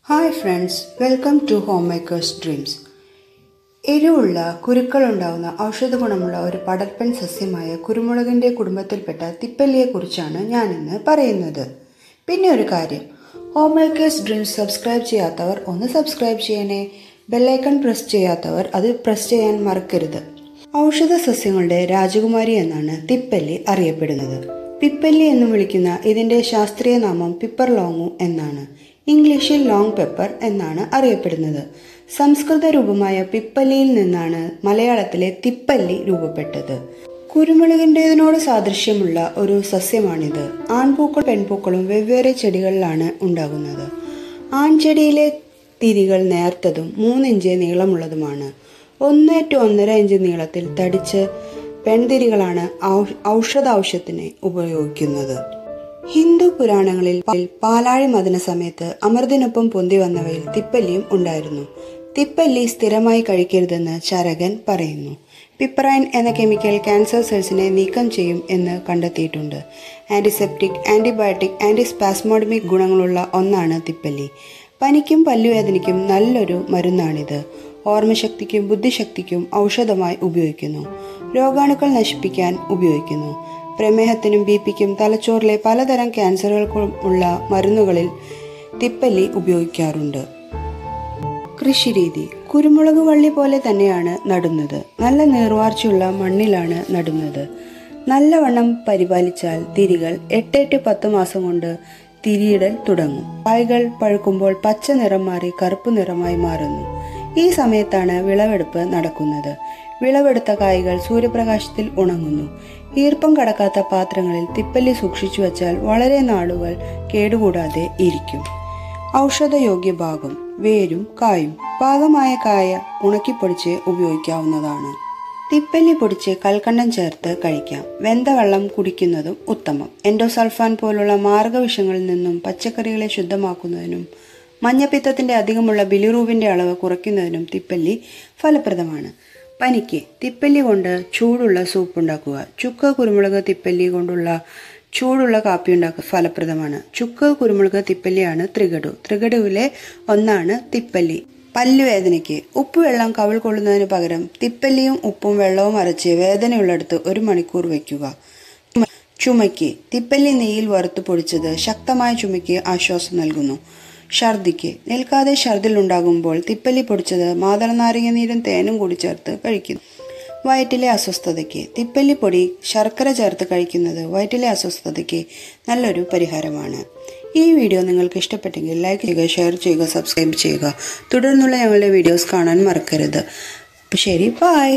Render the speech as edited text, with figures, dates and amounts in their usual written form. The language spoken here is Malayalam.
Hi friends, welcome to Homemaker's Dreams. എരിവുള്ള കുരുക്കളുണ്ടാവുന്ന ഔഷധ ഗുണമുള്ള ഒരു പടർപ്പൻ സസ്യമായ കുരുമുളകിൻ്റെ കുടുംബത്തിൽപ്പെട്ട തിപ്പല്ലിയെക്കുറിച്ചാണ് ഞാനിന്ന് പറയുന്നത്. പിന്നെ ഒരു കാര്യം, ഹോംമേക്കേഴ്സ് ഡ്രീംസ് സബ്സ്ക്രൈബ് ചെയ്യാത്തവർ ഒന്ന് സബ്സ്ക്രൈബ് ചെയ്യണേ. ബെല്ലൈക്കൺ പ്രസ് ചെയ്യാത്തവർ അത് പ്രസ് ചെയ്യാൻ മറക്കരുത്. ഔഷധ സസ്യങ്ങളുടെ രാജകുമാരി എന്നാണ് തിപ്പല്ലി അറിയപ്പെടുന്നത്. പിപ്പല്ലി എന്ന് വിളിക്കുന്ന ഇതിൻ്റെ ശാസ്ത്രീയ നാമം പിപ്പർ ലോങ്ങു എന്നാണ്. ഇംഗ്ലീഷിൽ ലോങ് പെപ്പർ എന്നാണ് അറിയപ്പെടുന്നത്. സംസ്കൃത രൂപമായ പിപ്പല്ലിയിൽ നിന്നാണ് മലയാളത്തിലെ തിപ്പല്ലി രൂപപ്പെട്ടത്. കുരുമുളകിൻ്റെതിനോട് സാദൃശ്യമുള്ള ഒരു സസ്യമാണിത്. ആൺപൂക്കൾ പെൺപൂക്കളും വെവ്വേറെ ചെടികളിലാണ് ഉണ്ടാകുന്നത്. ആൺചെടിയിലെ തിരികൾ നേർത്തതും 3 ഇഞ്ച് നീളമുള്ളതുമാണ്. 1 to 1.5 ഇഞ്ച് നീളത്തിൽ തടിച്ച് പെൺതിരികളാണ് ഔഷധാവശ്യത്തിന് ഉപയോഗിക്കുന്നത്. ഹിന്ദു പുരാണങ്ങളിൽ പാലാഴി മദന സമയത്ത് അമൃതിനൊപ്പം പൊന്തി വന്നവയിൽ തിപ്പല്ലിയും ഉണ്ടായിരുന്നു. തിപ്പല്ലി സ്ഥിരമായി കഴിക്കരുതെന്ന് ചരകൻ പറയുന്നു. പിപ്പറൈൻ എന്ന കെമിക്കൽ ക്യാൻസർ സെൽസിനെ നീക്കം ചെയ്യും എന്ന് കണ്ടെത്തിയിട്ടുണ്ട്. ആന്റിസെപ്റ്റിക്, ആന്റിബയോട്ടിക്, ആന്റിസ്പാസ്മോഡമിക് ഗുണങ്ങളുള്ള ഒന്നാണ് തിപ്പല്ലി. പനിക്കും പല്ലുവേദനയ്ക്കും നല്ലൊരു മരുന്നാണിത്. ഓർമ്മശക്തിക്കും ബുദ്ധിശക്തിക്കും ഔഷധമായി ഉപയോഗിക്കുന്നു. രോഗാണുക്കൾ നശിപ്പിക്കാൻ ഉപയോഗിക്കുന്നു. പ്രമേഹത്തിനും ബിപിക്കും തലച്ചോറിലെ പലതരം ക്യാൻസറുകൾക്കും ഉള്ള മരുന്നുകളിൽ തിപ്പല്ലി ഉപയോഗിക്കാറുണ്ട്. കൃഷിരീതി: കുരുമുളക് വള്ളി പോലെ തന്നെയാണ് നടുന്നത്. നല്ല നീർവാർച്ചയുള്ള മണ്ണിലാണ് നടുന്നത്. നല്ലവണ്ണം പരിപാലിച്ചാൽ തിരികൾ 8 to 10 മാസം കൊണ്ട് തിരിയിടൽ തുടങ്ങും. കായ്കൾ പഴുക്കുമ്പോൾ പച്ച നിറം മാറി കറുപ്പ് നിറമായി മാറുന്നു. ഈ സമയത്താണ് വിളവെടുപ്പ് നടക്കുന്നത്. വിളവെടുത്ത കായ്കൾ സൂര്യപ്രകാശത്തിൽ ഉണങ്ങുന്നു. ഈർപ്പം കടക്കാത്ത പാത്രങ്ങളിൽ തിപ്പല്ലി സൂക്ഷിച്ചു വച്ചാൽ വളരെ നാളുകൾ കേടുകൂടാതെ ഇരിക്കും. ഔഷധയോഗ്യ ഭാഗം: വേരും കായും. പാകമായ കായ ഉണക്കിപ്പൊടിച്ച് ഉപയോഗിക്കാവുന്നതാണ്. തിപ്പല്ലി പൊടിച്ച് കൽക്കണ്ടം ചേർത്ത് കഴിക്കാം. വെന്ത വെള്ളം കുടിക്കുന്നതും ഉത്തമം. എൻഡോസൾഫാൻ പോലുള്ള മാർഗവിഷങ്ങളിൽ നിന്നും പച്ചക്കറികളെ ശുദ്ധമാക്കുന്നതിനും മഞ്ഞപ്പിത്തത്തിന്റെ അധികമുള്ള ബിലിറൂബിന്റെ അളവ് കുറയ്ക്കുന്നതിനും തിപ്പല്ലി ഫലപ്രദമാണ്. പനിക്ക് തിപ്പല്ലി കൊണ്ട് ചൂടുള്ള സൂപ്പ് ഉണ്ടാക്കുക. ചുക്ക് കുരുമുളക് തിപ്പല്ലി കൊണ്ടുള്ള ചൂടുള്ള കാപ്പി ഉണ്ടാക്കുക ഫലപ്രദമാണ്. ചുക്ക് കുരുമുളക് തിപ്പല്ലിയാണ് ത്രികടുവിലെ ഒന്നാണ് തിപ്പല്ലി. പല്ലുവേദനയ്ക്ക് ഉപ്പുവെള്ളം കവിൾ കൊള്ളുന്നതിന് പകരം തിപ്പല്ലിയും ഉപ്പും വെള്ളവും അരച്ച് വേദനയുള്ളിടത്ത് 1 മണിക്കൂർ വയ്ക്കുക. ചുമയ്ക്ക് തിപ്പല്ലി നെയ്യിൽ വറുത്ത് പൊടിച്ചത് ശക്തമായ ചുമയ്ക്ക് ആശ്വാസം നൽകുന്നു. ഛർദിക്ക് നിൽക്കാതെ ഛർദിൽ ഉണ്ടാകുമ്പോൾ തിപ്പല്ലി പൊടിച്ചത് മാതളനാരങ്ങ നീരും തേനും കൂടി ചേർത്ത് കഴിക്കുന്നു. വയറ്റിലെ അസ്വസ്ഥതയ്ക്ക് തിപ്പല്ലി പൊടി ശർക്കര ചേർത്ത് കഴിക്കുന്നത് വയറ്റിലെ അസ്വസ്ഥതയ്ക്ക് നല്ലൊരു പരിഹാരമാണ്. ഈ വീഡിയോ നിങ്ങൾക്ക് ഇഷ്ടപ്പെട്ടെങ്കിൽ ലൈക്ക് ചെയ്യുക, ഷെയർ ചെയ്യുക, സബ്സ്ക്രൈബ് ചെയ്യുക. തുടർന്നുള്ള ഞങ്ങളുടെ വീഡിയോസ് കാണാൻ മറക്കരുത്. അപ്പോൾ ശരി, ബൈ.